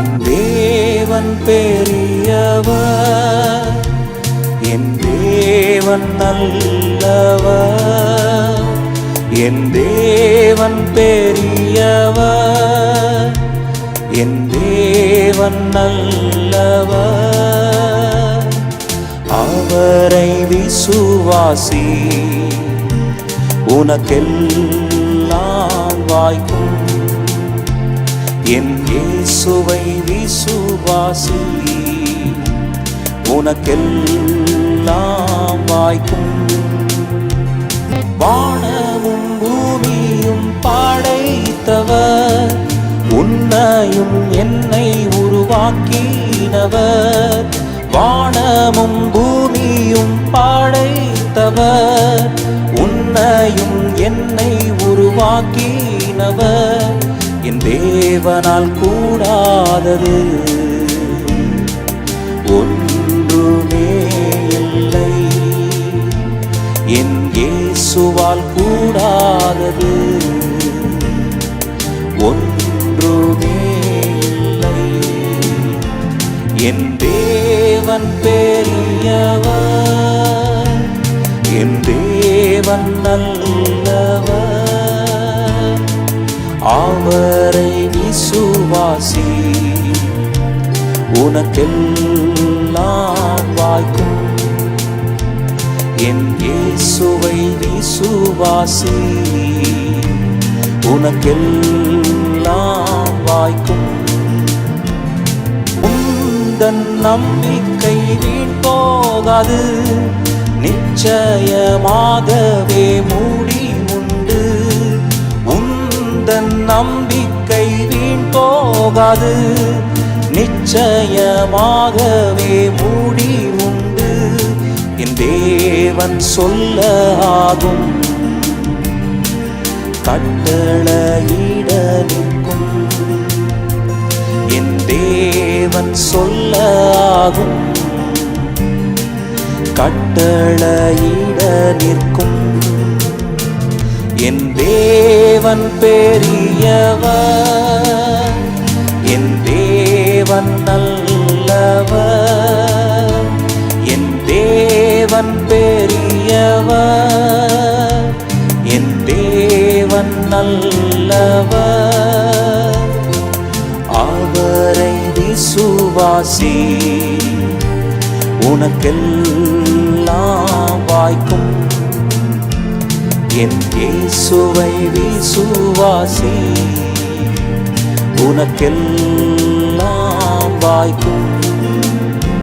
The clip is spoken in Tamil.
தேவன் பெரியவர், என் தேவன் நல்லவர். என் தேவன் பெரியவர், என் தேவன் நல்லவர். அவரை விசுவாசி, உனக்கெல்லாம் வாய்க்கும். என் இயேசுவை விசுவாசி, உனக்கெல்லாம் வாய்க்கும். வானமும் பூமியும் படைத்தவர், உன்னையும் என்னை உருவாக்கினவர். வானமும் பூமியும் படைத்தவர், உன்னையும் என்னை உருவாக்கினவர். என் தேவனால் கூடாதது ஒன்றுமே இல்லை. என் இயேசுவால் கூடாதது ஒன்றுமே இல்லை. என் தேவன் பெரியவர், என் தேவன் நல்லவர். அவரை விசுவாசி, உனக்கெல்லாம் வாய்க்கும். என் இயேசுவை விசுவாசி, உனக்கெல்லாம் வாய்க்கும். உந்தன் நம்பிக்கை வீண் போகாது, நிச்சயமாகவே முடிவுண்டு. உந்தன் நம்பிக்கை வீண் போகாது, நிச்சயமாகவே முடிவுண்டு. என் தேவன் சொல்ல ஆகும், கட்டளையிட நிற்கும். என் தேவன் சொல்ல ஆகும், கட்டளையிட நிற்கும். என் தேவன் பெரியவர், என் தேவன் நல்லவர். என் தேவன் பெரியவர், என் தேவன் நல்லவர். அவரை விசுவாசி, உனக்கெல்லாம் வாய்க்கும். என் இயேசுவை விசுவாசி, உனக்கெல்லாம் வாய்க்கும்.